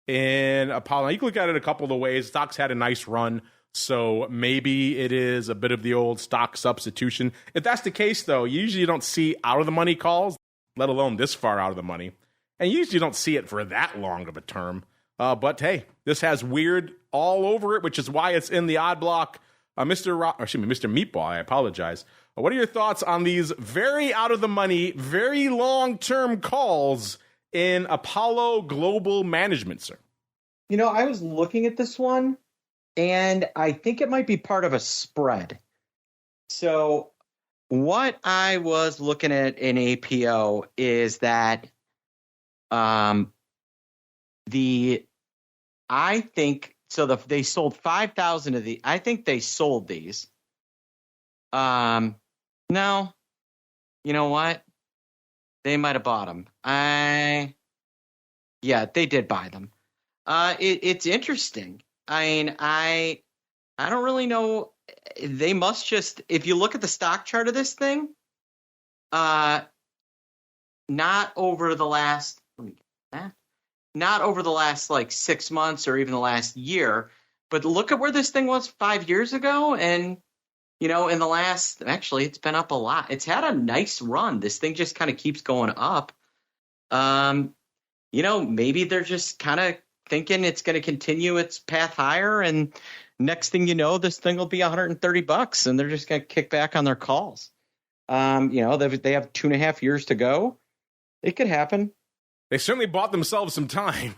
in Apollo. You can look at it a couple of ways. Stock's had a nice run, so maybe it is a bit of the old stock substitution. If that's the case, though, you usually don't see out of the money calls, let alone this far out of the money. And you usually don't see it for that long of a term. But hey, this has weird all over it, which is why it's in the odd block. Mr. Meatball, I apologize. What are your thoughts on these very out of the money, very long-term calls in Apollo Global Management, sir? You know, I was looking at this one, and I think it might be part of a spread. So what I was looking at in APO is that they sold 5,000 of these. I think they sold these. No, you know what? They might have bought them. Yeah, they did buy them. It's interesting. I mean, I don't really know. They must just, if you look at the stock chart of this thing, not over the last like 6 months or even the last year, but look at where this thing was 5 years ago. And, you know, in the last, actually, it's been up a lot. It's had a nice run. This thing just kind of keeps going up. You know, maybe they're just kind of thinking it's going to continue its path higher. And next thing you know, this thing will be $130 and they're just going to kick back on their calls. You know, they have 2.5 years to go. It could happen. They certainly bought themselves some time.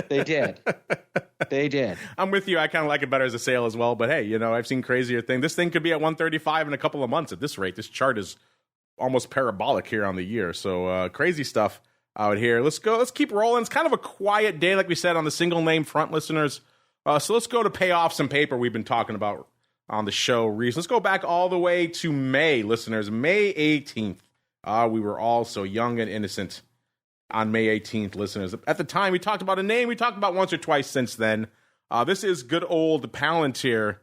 They did. I'm with you. I kind of like it better as a sale as well. But hey, you know, I've seen crazier things. This thing could be at 135 in a couple of months at this rate. This chart is almost parabolic here on the year. So crazy stuff out here. Let's keep rolling. It's kind of a quiet day, like we said, on the single name front, listeners. So let's go to pay off some paper we've been talking about on the show recently. Let's go back all the way to May, listeners. May 18th. We were all so young and innocent on May 18th, listeners. At the time, we talked about a name we talked about once or twice since then. This is good old Palantir.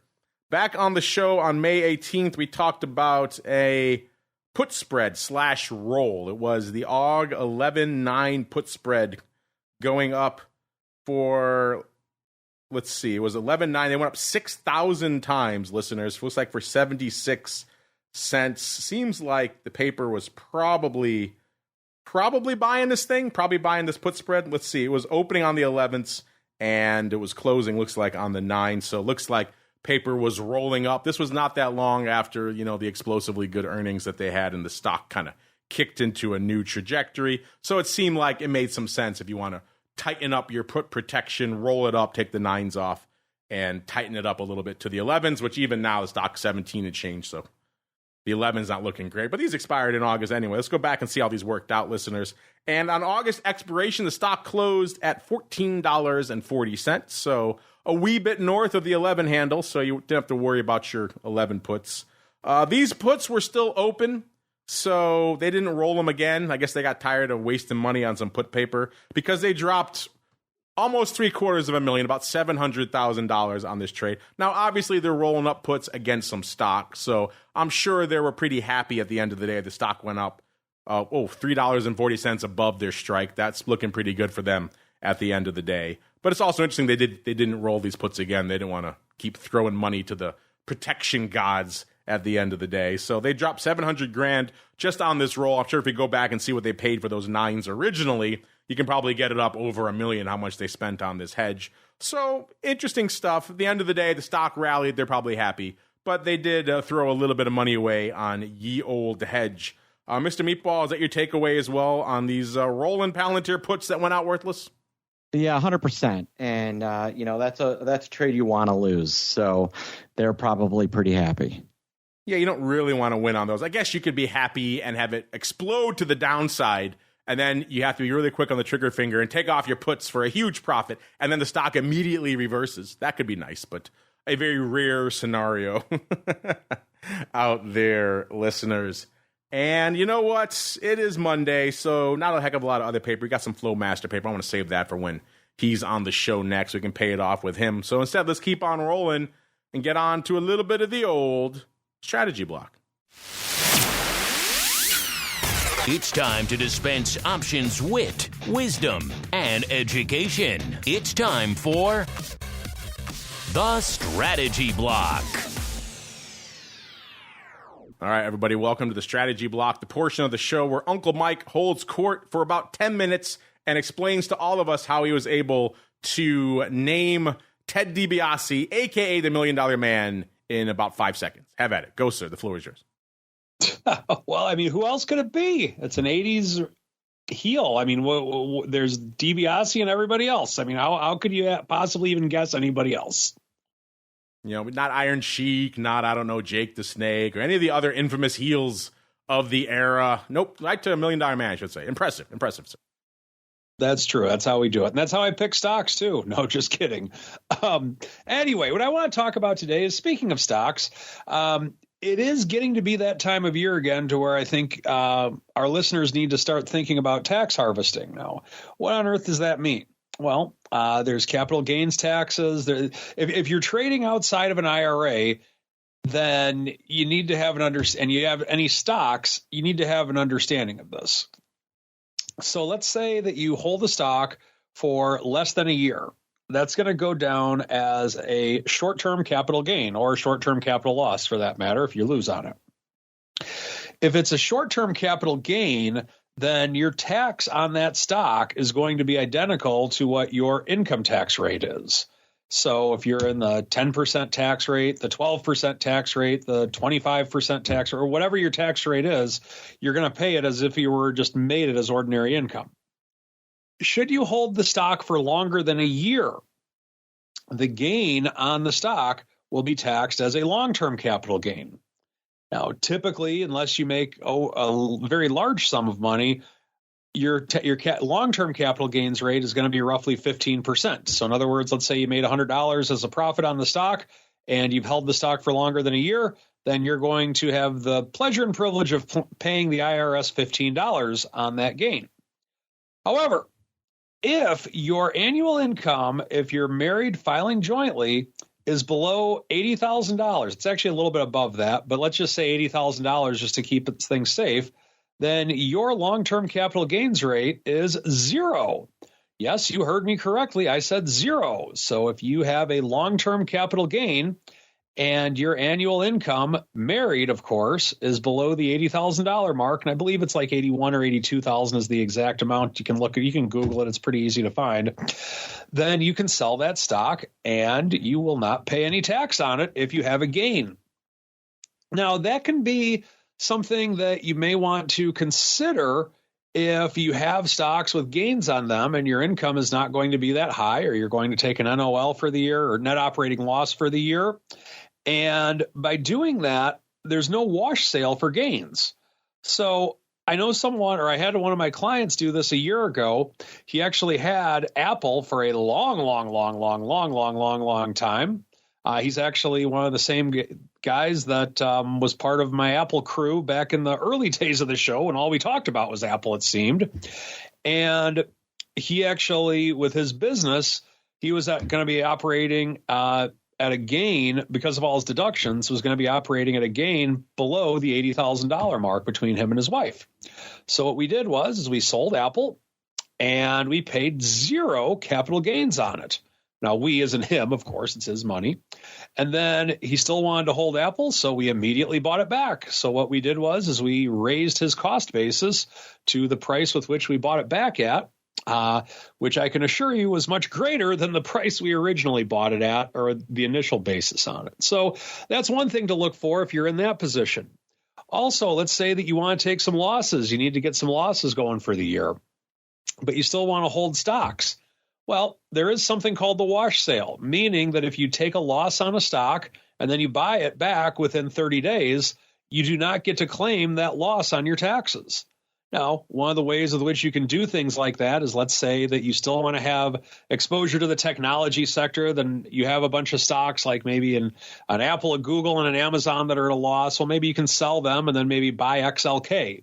Back on the show on May 18th, we talked about a put spread / roll. It was the AUG 11.9 put spread going up for, let's see, it was 11.9. They went up 6,000 times, listeners. Looks like for 76 cents. Seems like the paper was probably buying this thing, probably buying this put spread. Let's see. It was opening on the 11th, and it was closing, looks like, on the 9th. So it looks like paper was rolling up. This was not that long after, you know, the explosively good earnings that they had, and the stock kind of kicked into a new trajectory. So it seemed like it made some sense if you want to tighten up your put protection, roll it up, take the 9s off, and tighten it up a little bit to the 11s, which even now the stock's 17 and change, so the 11's not looking great, but these expired in August anyway. Let's go back and see how these worked out, listeners. And on August expiration, the stock closed at $14.40, so a wee bit north of the 11 handle, so you didn't have to worry about your 11 puts. These puts were still open, so they didn't roll them again. I guess they got tired of wasting money on some put paper because they dropped almost $750,000, about $700,000 on this trade. Now, obviously, they're rolling up puts against some stock, so I'm sure they were pretty happy at the end of the day. The stock went up, $3.40 above their strike. That's looking pretty good for them at the end of the day. But it's also interesting they didn't roll these puts again. They didn't want to keep throwing money to the protection gods at the end of the day. So they dropped $700,000 just on this roll. I'm sure if you go back and see what they paid for those 9s originally, you can probably get it up over $1 million how much they spent on this hedge. So interesting stuff. At the end of the day, the stock rallied. They're probably happy. But they did throw a little bit of money away on ye old hedge Mr. Meatball, is that your takeaway as well on these Roland Palantir puts that went out worthless? Yeah, 100%. And, that's a trade you want to lose. So they're probably pretty happy. Yeah, you don't really want to win on those. I guess you could be happy and have it explode to the downside, and then you have to be really quick on the trigger finger and take off your puts for a huge profit, and then the stock immediately reverses. That could be nice, but a very rare scenario out there, listeners. And you know what? It is Monday, so not a heck of a lot of other paper. We got some Flow Master paper. I want to save that for when he's on the show next. We can pay it off with him. So instead, let's keep on rolling and get on to a little bit of the old strategy block. It's time to dispense options, wit, wisdom, and education. It's time for the strategy block. All right, everybody, welcome to the strategy block, the portion of the show where Uncle Mike holds court for about 10 minutes and explains to all of us how he was able to name Ted DiBiase, a.k.a. the $1 Million Man, in about 5 seconds. Have at it. Go, sir. The floor is yours. Well, I mean, who else could it be? It's an 80s heel. I mean, there's DiBiase and everybody else. I mean, how could you possibly even guess anybody else? You know, not Iron Sheik, not, I don't know, Jake the Snake, or any of the other infamous heels of the era. Nope, right to $1 Million Man, I should say. Impressive, sir. That's true. That's how we do it. And that's how I pick stocks, too. No, just kidding. Anyway, what I want to talk about today is, speaking of stocks, it is getting to be that time of year again to where I think our listeners need to start thinking about tax harvesting now. What on earth does that mean? Well, there's capital gains taxes. If you're trading outside of an IRA, then you need to have and you have any stocks, you need to have an understanding of this. So let's say that you hold the stock for less than a year. That's going to go down as a short-term capital gain, or a short-term capital loss for that matter, if you lose on it. If it's a short-term capital gain, then your tax on that stock is going to be identical to what your income tax rate is. So if you're in the 10% tax rate, the 12% tax rate, the 25% tax rate, or whatever your tax rate is, you're going to pay it as if you were just made it as ordinary income. Should you hold the stock for longer than a year, the gain on the stock will be taxed as a long-term capital gain. Now, typically, unless you make a very large sum of money, your long-term capital gains rate is going to be roughly 15%. So in other words, let's say you made $100 as a profit on the stock and you've held the stock for longer than a year, then you're going to have the pleasure and privilege of paying the IRS $15 on that gain. However, if your annual income, if you're married filing jointly, is below $80,000, it's actually a little bit above that, but let's just say $80,000 just to keep things safe, then your long-term capital gains rate is 0. Yes, you heard me correctly. I said 0. So if you have a long-term capital gain and your annual income, married, of course, is below the $80,000 mark, and I believe it's like 81 or 82,000 is the exact amount. You can Google it. It's pretty easy to find. Then you can sell that stock and you will not pay any tax on it if you have a gain. Now, that can be something that you may want to consider if you have stocks with gains on them and your income is not going to be that high, or you're going to take an NOL for the year or net operating loss for the year. And by doing that, there's no wash sale for gains. So I know I had one of my clients do this a year ago. He actually had Apple for a long time. He's actually one of the same guys that was part of my Apple crew back in the early days of the show, and all we talked about was Apple, it seemed. And he actually, with his business, he was going to be operating at a gain because of all his deductions, was going to be operating at a gain below the $80,000 mark between him and his wife. So what we did was we sold Apple and we paid 0 capital gains on it. Now, we as in him, of course, it's his money. And then he still wanted to hold Apple, so we immediately bought it back. So what we did was we raised his cost basis to the price with which we bought it back at, which I can assure you was much greater than the price we originally bought it at, or the initial basis on it. So that's one thing to look for if you're in that position. Also, let's say that you want to take some losses. You need to get some losses going for the year, but you still want to hold stocks. Well, there is something called the wash sale, meaning that if you take a loss on a stock and then you buy it back within 30 days, you do not get to claim that loss on your taxes. Now, one of the ways with which you can do things like that is, let's say that you still want to have exposure to the technology sector, then you have a bunch of stocks like maybe an Apple, a Google, and an Amazon that are at a loss. Well, maybe you can sell them and then maybe buy XLK.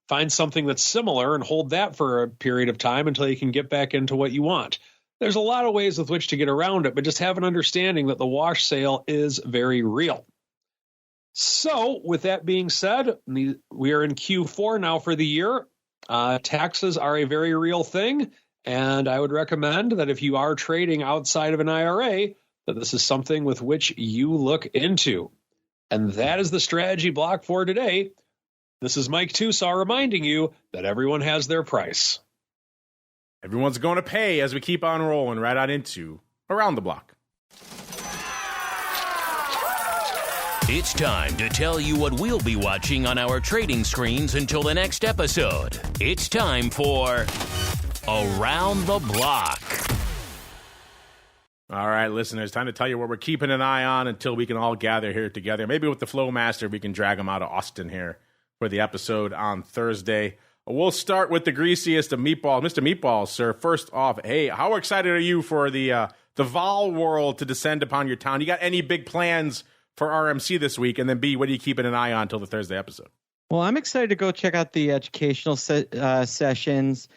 Find something that's similar and hold that for a period of time until you can get back into what you want. There's a lot of ways with which to get around it, but just have an understanding that the wash sale is very real. So with that being said, we are in Q4 now for the year. Taxes are a very real thing, and I would recommend that if you are trading outside of an IRA, that this is something with which you look into. And that is the strategy block for today. This is Mike TOSAW reminding you that everyone has their price. Everyone's going to pay as we keep on rolling right on into Around the Block. It's time to tell you what we'll be watching on our trading screens until the next episode. It's time for Around the Block. All right, listeners, time to tell you what we're keeping an eye on until we can all gather here together. Maybe with the Flow Master, we can drag him out of Austin here for the episode on Thursday. We'll start with the greasiest of meatballs. Mr. Meatball, sir, first off, hey, how excited are you for the vol world to descend upon your town? You got any big plans for RMC this week? And then B, what are you keeping an eye on until the Thursday episode? Well, I'm excited to go check out the educational sessions,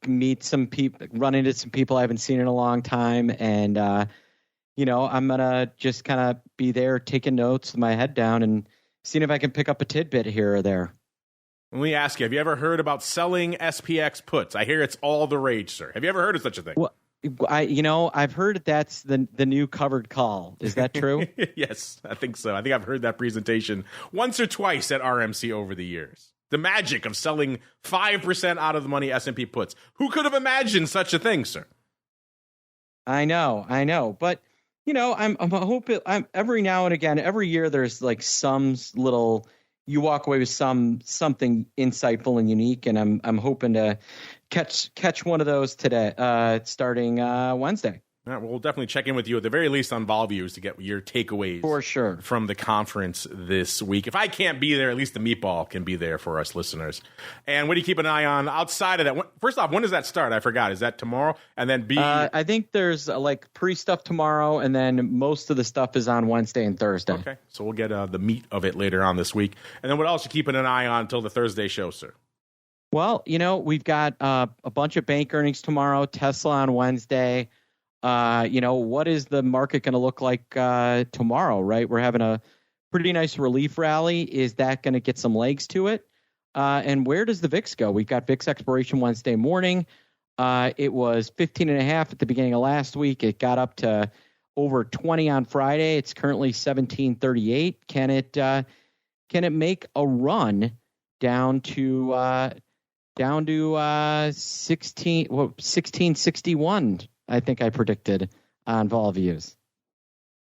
meet some people, run into some people I haven't seen in a long time. And, I'm going to just kind of be there taking notes with my head down and seeing if I can pick up a tidbit here or there. Let me ask you, have you ever heard about selling SPX puts? I hear it's all the rage, sir. Have you ever heard of such a thing? Well, I've heard that's the new covered call. Is that true? Yes, I think so. I think I've heard that presentation once or twice at RMC over the years. The magic of selling 5% out of the money S&P puts. Who could have imagined such a thing, sir? I know. But, I'm hoping every now and again, every year there's like some little, you walk away with something insightful and unique. And I'm hoping to catch one of those today, starting Wednesday. All right, well, we'll definitely check in with you at the very least on Vol Views to get your takeaways for sure from the conference this week. If I can't be there, at least the meatball can be there for us listeners. And what do you keep an eye on outside of that? First off, when does that start? I forgot. Is that tomorrow? And then B? I think there's pre-stuff tomorrow, and then most of the stuff is on Wednesday and Thursday. Okay, so we'll get the meat of it later on this week. And then what else are you keeping an eye on until the Thursday show, sir? Well, we've got a bunch of bank earnings tomorrow, Tesla on Wednesday. What is the market going to look like tomorrow, right? We're having a pretty nice relief rally. Is that going to get some legs to it? And where does the VIX go? We've got VIX expiration Wednesday morning. It was 15.5 at the beginning of last week. It got up to over 20 on Friday. It's currently 17.38. Can it make a run down to 1661? I think I predicted on Vol Views.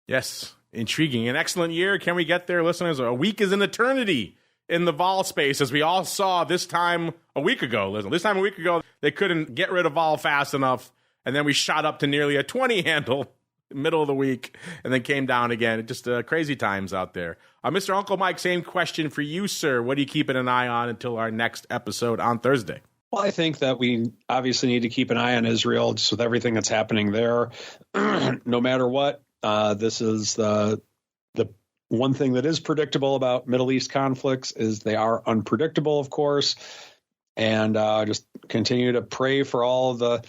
Yes, intriguing. An excellent year. Can we get there, listeners? A week is an eternity in the vol space, as we all saw this time a week ago. This time a week ago, they couldn't get rid of vol fast enough, and then we shot up to nearly a 20 handle middle of the week, and then came down again. Just crazy times out there. Mr. Uncle Mike, same question for you, sir. What are you keeping an eye on until our next episode on Thursday? Well, I think that we obviously need to keep an eye on Israel just with everything that's happening there. No matter what, this is the one thing that is predictable about Middle East conflicts is they are unpredictable, of course, and just continue to pray for all of the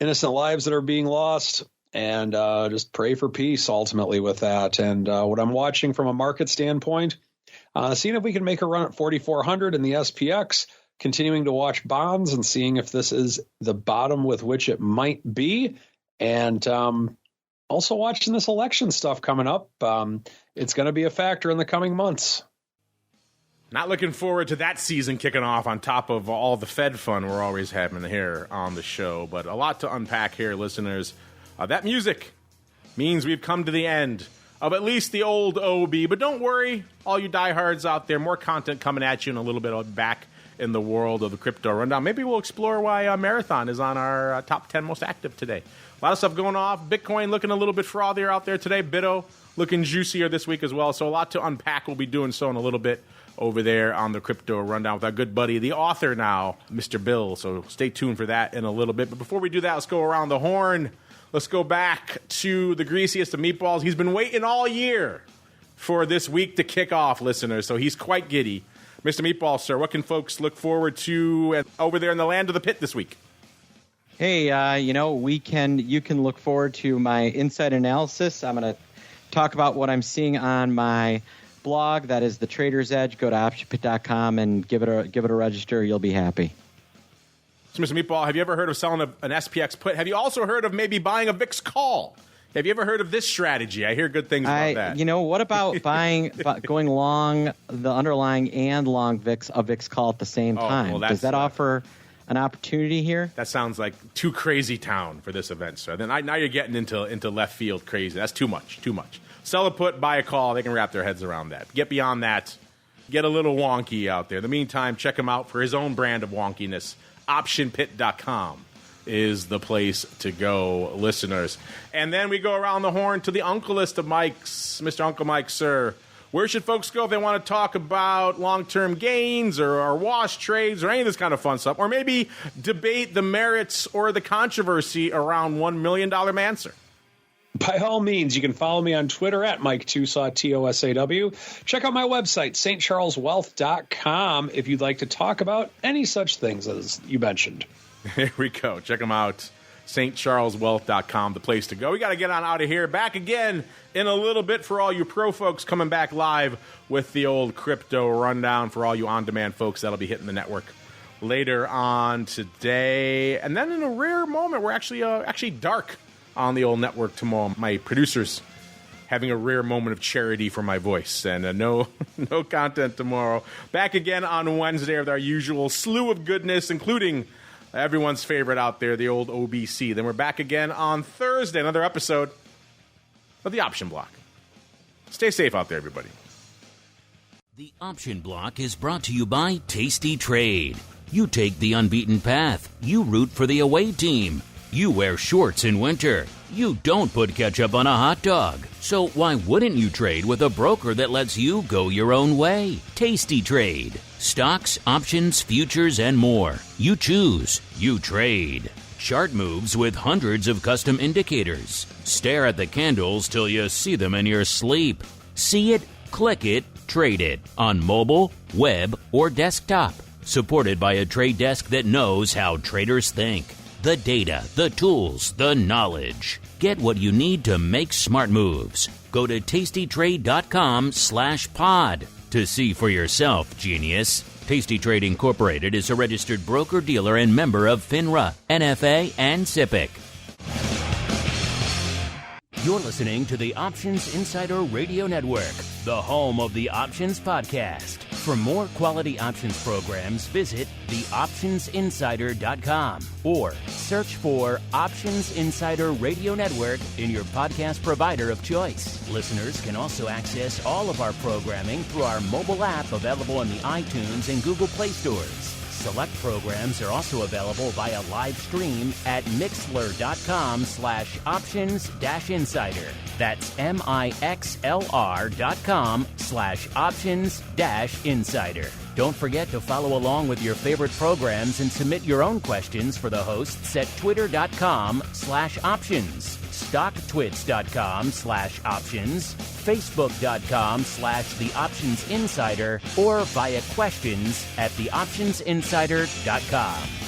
innocent lives that are being lost and just pray for peace ultimately with that. And what I'm watching from a market standpoint, seeing if we can make a run at 4,400 in the SPX, continuing to watch bonds and seeing if this is the bottom with which it might be. And also watching this election stuff coming up. It's going to be a factor in the coming months. Not looking forward to that season kicking off on top of all the Fed fun we're always having here on the show. But a lot to unpack here, listeners. That music means we've come to the end of at least the old OB. But don't worry, all you diehards out there, more content coming at you in a little bit back in the world of the crypto rundown. Maybe we'll explore why Marathon is on our top 10 most active today. A lot of stuff going off. Bitcoin looking a little bit frothier out there today. Bitto looking juicier this week as well. So a lot to unpack. We'll be doing so in a little bit over there on the crypto rundown with our good buddy, the author now, Mr. Bill. So stay tuned for that in a little bit. But before we do that, let's go around the horn. Let's go back to the greasiest of meatballs. He's been waiting all year for this week to kick off, listeners, so he's quite giddy. Mr. Meatball, sir, what can folks look forward to over there in the land of the pit this week? Hey, you can look forward to my inside analysis. I'm going to talk about what I'm seeing on my blog. That is the Trader's Edge. Go to optionpit.com and give it a register. You'll be happy. So, Mr. Meatball, have you ever heard of selling an SPX put? Have you also heard of maybe buying a VIX call? Have you ever heard of this strategy? I hear good things about that. What about going long the underlying and long VIX, a VIX call at the same time? Well, does that offer an opportunity here? That sounds like too crazy town for this event, sir. Then now you're getting into left field crazy. That's too much. Sell a put, buy a call. They can wrap their heads around that. Get beyond that. Get a little wonky out there. In the meantime, check him out for his own brand of wonkiness. Optionpit.com is the place to go, listeners. And then we go around the horn to the uncle list of Mikes. Mr. Uncle Mike, sir, where should folks go if they want to talk about long-term gains or wash trades or any of this kind of fun stuff, or maybe debate the merits or the controversy around $1 million man, sir? By all means, you can follow me on Twitter at Mike TOSAW, TOSAW. Check out my website, stcharleswealth.com, if you'd like to talk about any such things as you mentioned. Here we go. Check them out. stcharleswealth.com, the place to go. We got to get on out of here. Back again in a little bit for all you pro folks, coming back live with the old crypto rundown for all you on-demand folks. That'll be hitting the network later on today. And then in a rare moment, we're actually dark on the old network tomorrow. My producer's having a rare moment of charity for my voice, and no content tomorrow. Back again on Wednesday with our usual slew of goodness, including everyone's favorite out there, the old OBC. Then we're back again on Thursday, another episode of the Option Block. Stay safe out there, everybody. The Option Block is brought to you by tastytrade. You take the unbeaten path. You root for the away team. You wear shorts in winter. You don't put ketchup on a hot dog. So why wouldn't you trade with a broker that lets you go your own way? tastytrade. Stocks, options, futures, and more. You choose. You trade. Chart moves with hundreds of custom indicators. Stare at the candles till you see them in your sleep. See it, click it, trade it on mobile, web, or desktop. Supported by a trade desk that knows how traders think. The data, the tools, the knowledge. Get what you need to make smart moves. Go to tastytrade.com/pod to see for yourself, genius. tastytrade Incorporated is a registered broker-dealer and member of FINRA, NFA, and SIPC. You're listening to the Options Insider Radio Network, the home of the Options Podcast. For more quality options programs, visit theoptionsinsider.com or search for Options Insider Radio Network in your podcast provider of choice. Listeners can also access all of our programming through our mobile app available in the iTunes and Google Play stores. Select programs are also available via live stream at mixlr.com/options-insider. That's mixlr.com/options-insider. Don't forget to follow along with your favorite programs and submit your own questions for the hosts at twitter.com/options, stocktwits.com/options, facebook.com/theoptionsinsider, or via questions at theoptionsinsider.com.